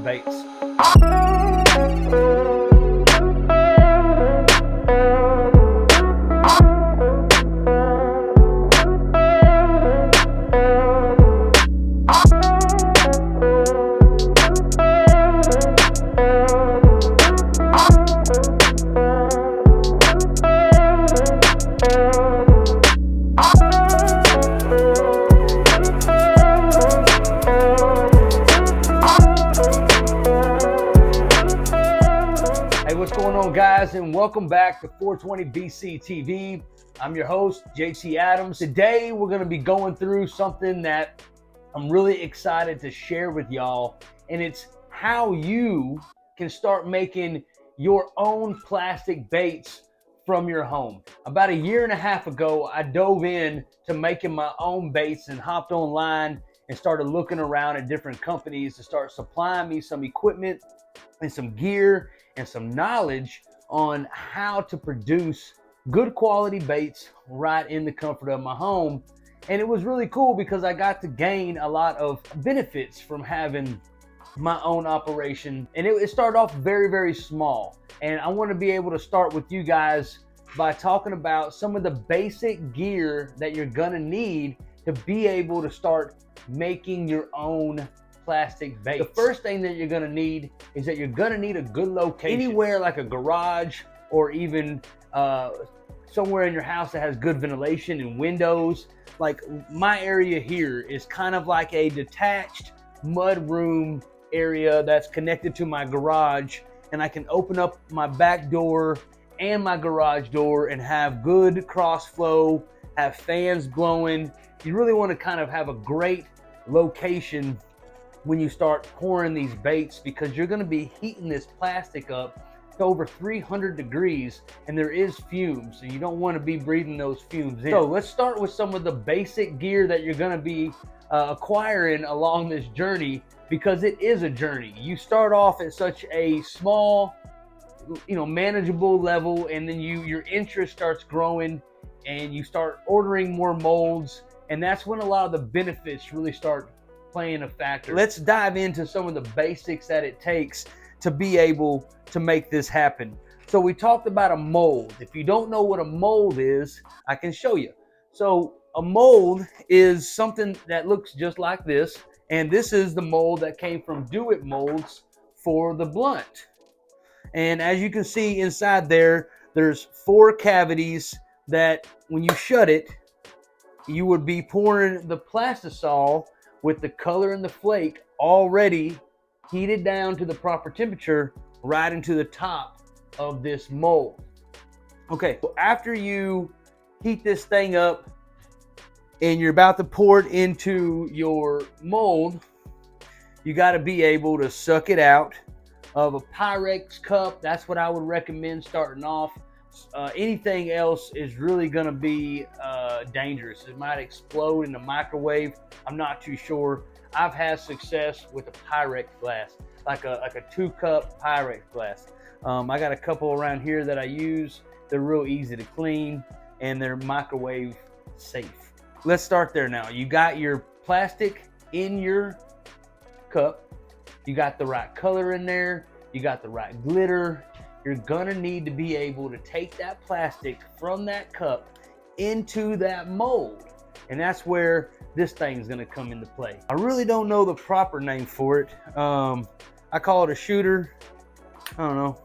baits. What's going on, guys, and welcome back to 420 BC TV. I'm your host, JT Adams. Today we're going to be going through something that I'm really excited to share with y'all, and it's how you can start making your own plastic baits from your home. About a year and a half ago, I dove in to making my own baits and hopped online and started looking around at different companies to start supplying me some equipment and some gear and some knowledge on how to produce good quality baits right in the comfort of my home. And it was really cool because I got to gain a lot of benefits from having my own operation. And it started off very, very small. And I want to be able to start with you guys by talking about some of the basic gear that you're gonna need to be able to start making your own plastic baits. The first thing that you're gonna need is that you're gonna need a good location. Anywhere like a garage or even somewhere in your house that has good ventilation and windows. Like my area here is kind of like a detached mud room area that's connected to my garage, and I can open up my back door and my garage door and have good cross flow, have fans blowing. You really want to kind of have a great location when you start pouring these baits, because you're going to be heating this plastic up to over 300 degrees, and there is fumes, so you don't want to be breathing those fumes in. So let's start with some of the basic gear that you're going to be acquiring along this journey, because it is a journey. You start off at such a small, manageable level, and then your interest starts growing and you start ordering more molds, and that's when a lot of the benefits really start playing a factor. Let's dive into some of the basics that it takes to be able to make this happen. So we talked about a mold. If you don't know what a mold is, I can show you. So a mold is something that looks just like this, and this is the mold that came from Do It Molds for the blunt. And as you can see inside there, there's 4 cavities that when you shut it, you would be pouring the plastisol with the color and the flake already heated down to the proper temperature right into the top of this mold. Okay, so after you heat this thing up and you're about to pour it into your mold, you got to be able to suck it out of a Pyrex cup. That's what I would recommend starting off. Anything else is really going to be dangerous. It might explode in the microwave. I'm not too sure. I've had success with a Pyrex glass, like a 2-cup Pyrex glass. I got a couple around here that I use. They're real easy to clean and they're microwave safe. Let's start there now. You got your plastic in your cup. You got the right color in there. You got the right glitter. You're gonna need to be able to take that plastic from that cup into that mold. And that's where this thing's gonna come into play. I really don't know the proper name for it. I call it a shooter. I don't know.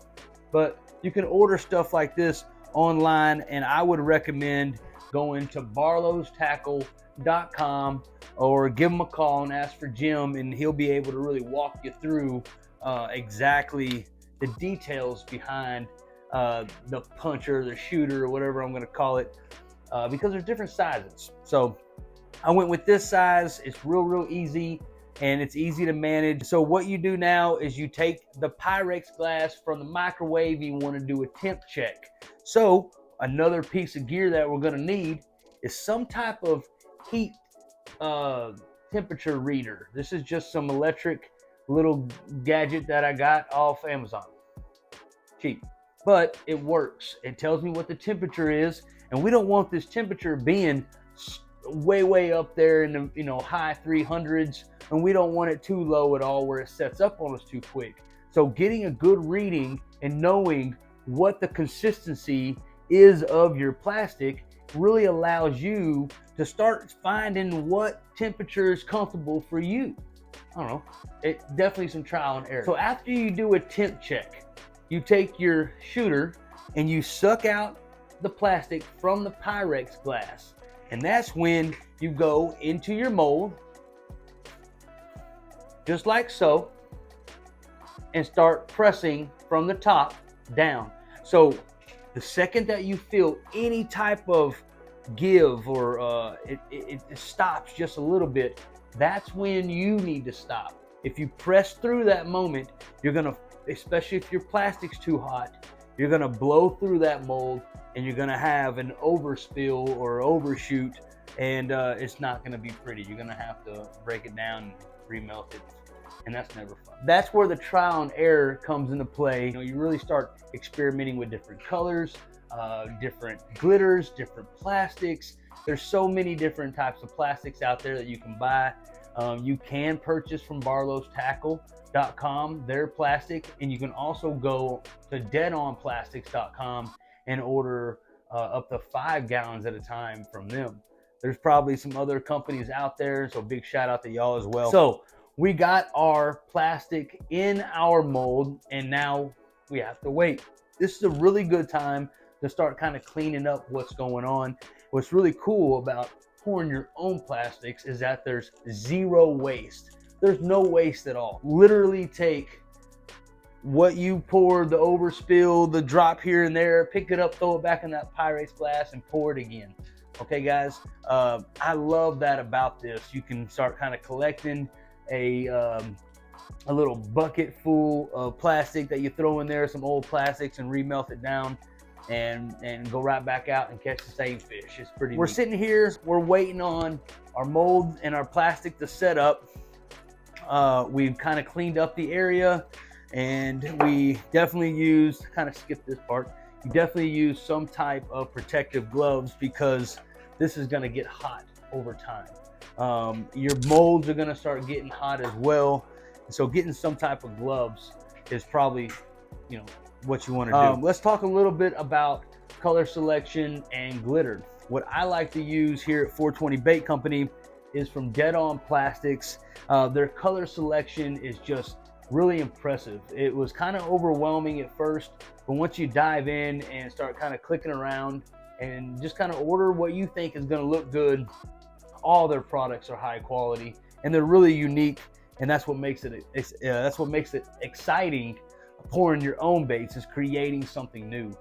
But you can order stuff like this online, and I would recommend going to barlowstackle.com or give him a call and ask for Jim, and he'll be able to really walk you through exactly the details behind the puncher, the shooter, or whatever I'm going to call it, because there's different sizes. So I went with this size. It's real easy, and it's easy to manage. So what you do now is you take the Pyrex glass from the microwave. You want to do a temp check. So another piece of gear that we're going to need is some type of heat temperature reader. This is just some electric little gadget that I got off Amazon. Cheap, but it works. It tells me what the temperature is, and we don't want this temperature being way up there in the, you know, high 300s, and we don't want it too low at all where it sets up on us too quick. So getting a good reading and knowing what the consistency is of your plastic really allows you to start finding what temperature is comfortable for you. I don't know, it definitely some trial and error. So after you do a temp check, you take your shooter and you suck out the plastic from the Pyrex glass. And that's when you go into your mold, just like so, and start pressing from the top down. So the second that you feel any type of give or it stops just a little bit, that's when you need to stop. If you press through that moment, you're gonna, especially if your plastic's too hot, you're gonna blow through that mold and you're gonna have an overspill or overshoot, and it's not gonna be pretty. You're gonna have to break it down and remelt it, and that's never fun. That's where the trial and error comes into play. You know, you really start experimenting with different colors, different glitters, different plastics. There's so many different types of plastics out there that you can buy. You can purchase from barlowstackle.com their plastic, and you can also go to deadonplastics.com and order up to 5 gallons at a time from them. There's probably some other companies out there, so big shout out to y'all as well. So we got our plastic in our mold, and now we have to wait. This is a really good time to start kind of cleaning up what's going on. What's really cool about pouring your own plastics is that there's zero waste. There's no waste at all. Literally take what you poured, the overspill, the drop here and there, pick it up, throw it back in that Pyrex glass and pour it again. Okay, guys, I love that about this. You can start kind of collecting a little bucket full of plastic that you throw in there, some old plastics, and remelt it down and go right back out and catch the same fish. It's pretty neat. Sitting here, we're waiting on our mold and our plastic to set up. We've kind of cleaned up the area, and we definitely use, kind of skip this part, you definitely use some type of protective gloves because this is going to get hot over time. Your molds are going to start getting hot as well, so getting some type of gloves is probably, you know, what you want to do. Let's talk a little bit about color selection and glitter. What I like to use here at 420 Bait Company is from Dead On Plastics. Their color selection is just really impressive. It was kind of overwhelming at first, but once you dive in and start kind of clicking around and just kind of order what you think is going to look good, all their products are high quality and they're really unique, and that's what makes it exciting. Pouring your own baits is creating something new.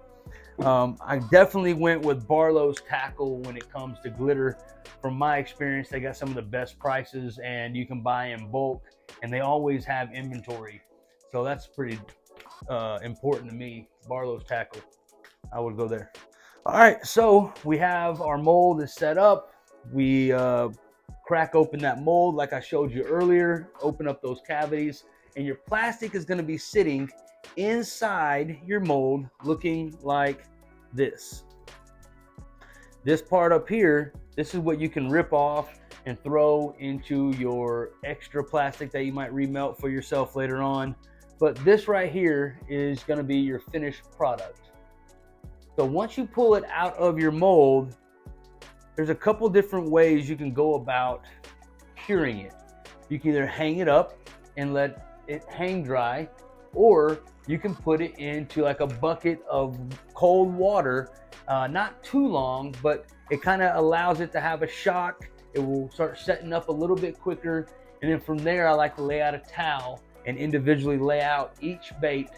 I definitely went with Barlow's Tackle when it comes to glitter. From my experience, they got some of the best prices, and you can buy in bulk, and they always have inventory. So that's pretty important to me. Barlow's Tackle, I would go there. All right, so we have our mold is set up. We crack open that mold like I showed you earlier, open up those cavities, and your plastic is going to be sitting inside your mold looking like this. This part up here, this is what you can rip off and throw into your extra plastic that you might remelt for yourself later on. But this right here is going to be your finished product. So once you pull it out of your mold, there's a couple different ways you can go about curing it. You can either hang it up and let it hang dry, or you can put it into like a bucket of cold water, not too long, but it kind of allows it to have a shock. It will start setting up a little bit quicker. And then from there, I like to lay out a towel and individually lay out each bait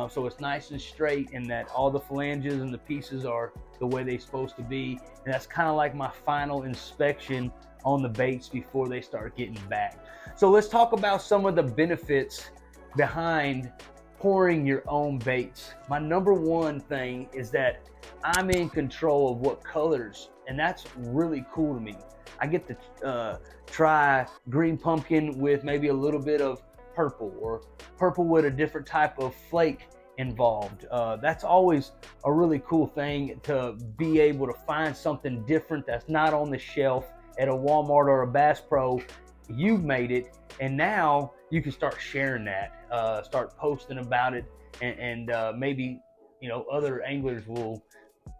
so it's nice and straight, and that all the phalanges and the pieces are the way they're supposed to be. And that's kind of like my final inspection on the baits before they start getting bagged. So let's talk about some of the benefits behind pouring your own baits. My number one thing is that I'm in control of what colors, and that's really cool to me. I get to try green pumpkin with maybe a little bit of purple, or purple with a different type of flake involved. That's always a really cool thing, to be able to find something different that's not on the shelf at a Walmart or a Bass Pro, you've made it, and now you can start sharing that, start posting about it, and maybe other anglers will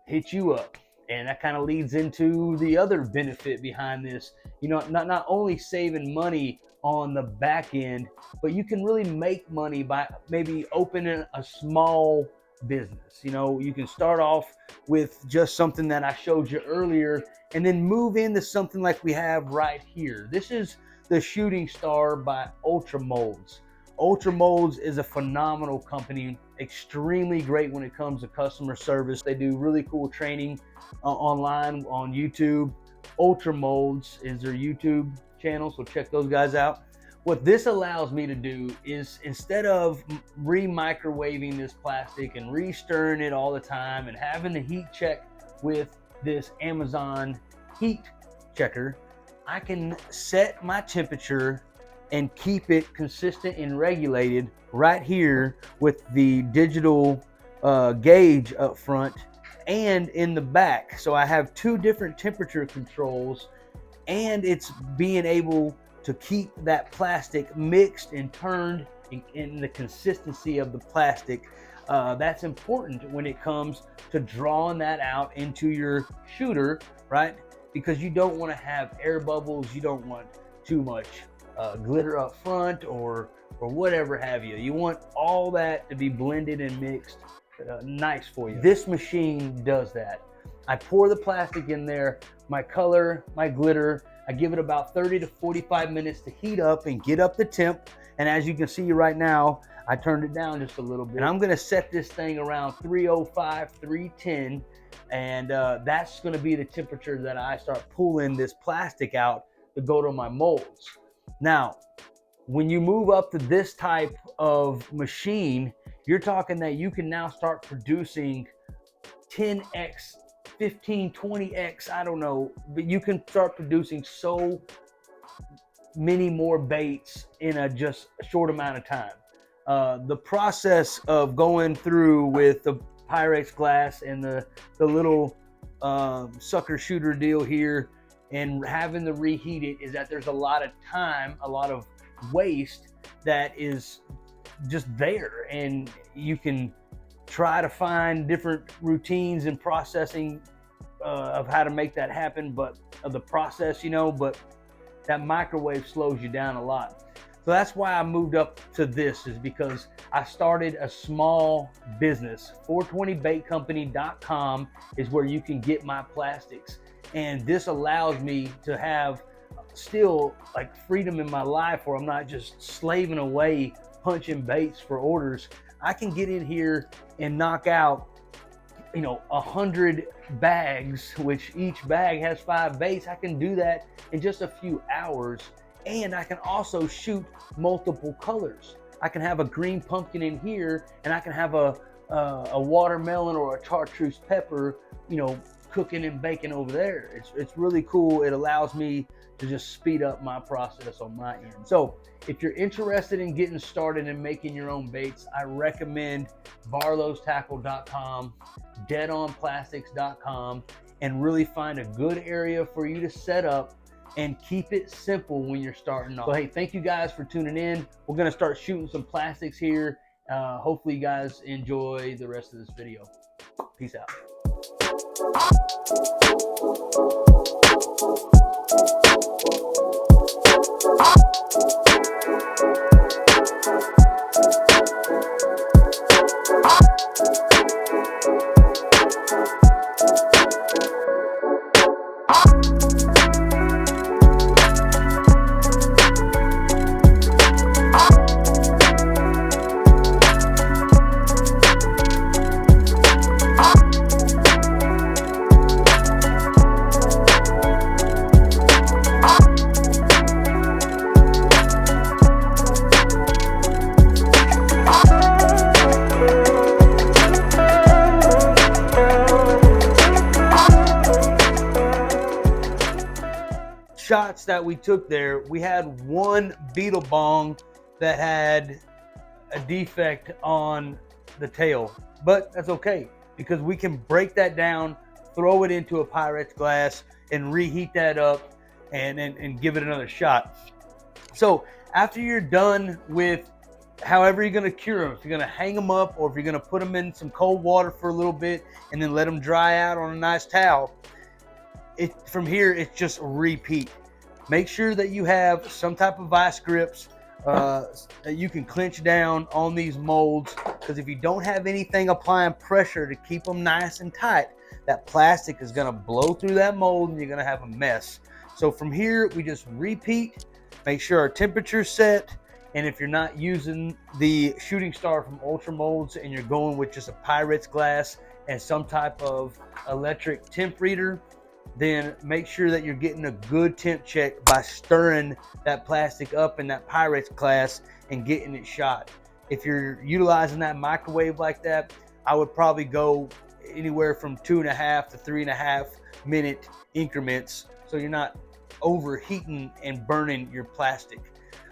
hit you up. And that kind of leads into the other benefit behind this. Not only saving money on the back end, but you can really make money by maybe opening a small business. You can start off with just something that I showed you earlier, and then move into something like we have right here. This is the Shooting Star by Ultra Molds. Ultra Molds is a phenomenal company, extremely great when it comes to customer service. They do really cool training online on YouTube. Ultra Molds is their YouTube channel, so check those guys out. What this allows me to do is, instead of re-microwaving this plastic and re-stirring it all the time and having the heat check with this Amazon heat checker, I can set my temperature and keep it consistent and regulated right here with the digital gauge up front and in the back. So I have two different temperature controls, and it's being able to keep that plastic mixed and turned in the consistency of the plastic. That's important when it comes to drawing that out into your shooter, right? Because you don't want to have air bubbles, you don't want too much glitter up front or whatever have you. You want all that to be blended and mixed nice for you. This machine does that. I pour the plastic in there, my color, my glitter. I give it about 30 to 45 minutes to heat up and get up the temp. And as you can see right now, I turned it down just a little bit. And I'm gonna set this thing around 305, 310. And that's gonna be the temperature that I start pulling this plastic out to go to my molds. Now, when you move up to this type of machine, you're talking that you can now start producing 10x, 15, 20x, I don't know, but you can start producing so many more baits in a just short amount of time. The process of going through with the Pyrex glass and the little sucker shooter deal here and having to reheat it is that there's a lot of time, a lot of waste that is just there, and you can try to find different routines and processing of how to make that happen, but of the process, but that microwave slows you down a lot. So that's why I moved up to this, is because I started a small business. 420baitcompany.com is where you can get my plastics. And this allows me to have still like freedom in my life where I'm not just slaving away punching baits for orders. I can get in here and knock out 100 bags, which each bag has 5 baits. I can do that in just a few hours, and I can also shoot multiple colors. I can have a green pumpkin in here, and I can have a watermelon or a chartreuse pepper, cooking and baking over there. It's really cool. It allows me to just speed up my process on my end. So if you're interested in getting started and making your own baits, I recommend barlowstackle.com, deadonplastics.com, and really find a good area for you to set up and keep it simple when you're starting off. So hey, thank you guys for tuning in. We're gonna start shooting some plastics here. Hopefully you guys enjoy the rest of this video. Peace out. Shots that we took there, we had one beetle bong that had a defect on the tail, but that's okay because we can break that down, throw it into a Pyrex glass and reheat that up and give it another shot. So after you're done with however you're going to cure them, if you're going to hang them up or if you're going to put them in some cold water for a little bit and then let them dry out on a nice towel, from here it's just repeat. Make sure that you have some type of vice grips that you can clench down on these molds, because if you don't have anything applying pressure to keep them nice and tight, that plastic is going to blow through that mold and you're going to have a mess. So from here we just repeat, make sure our temperature's set, and if you're not using the Shooting Star from Ultra Molds and you're going with just a Pyrex glass and some type of electric temp reader, then make sure that you're getting a good temp check by stirring that plastic up in that Pyrex glass and getting it shot. If you're utilizing that microwave like that, I would probably go anywhere from 2.5 to 3.5 minute increments, so you're not overheating and burning your plastic.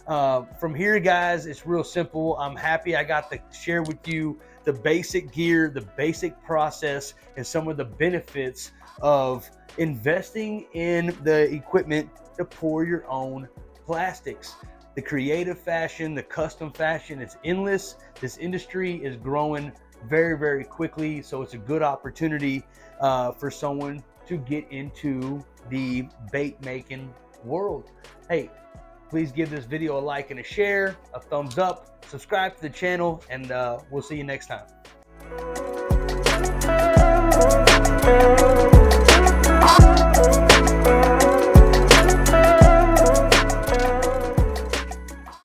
From here, guys, it's real simple. I'm happy I got to share with you the basic gear, the basic process, and some of the benefits of investing in the equipment to pour your own plastics. The creative fashion, the custom fashion, it's endless. This industry is growing very, very quickly, so it's a good opportunity for someone to get into the bait making world. Hey, please give this video a like and a share, a thumbs up, subscribe to the channel, and we'll see you next time.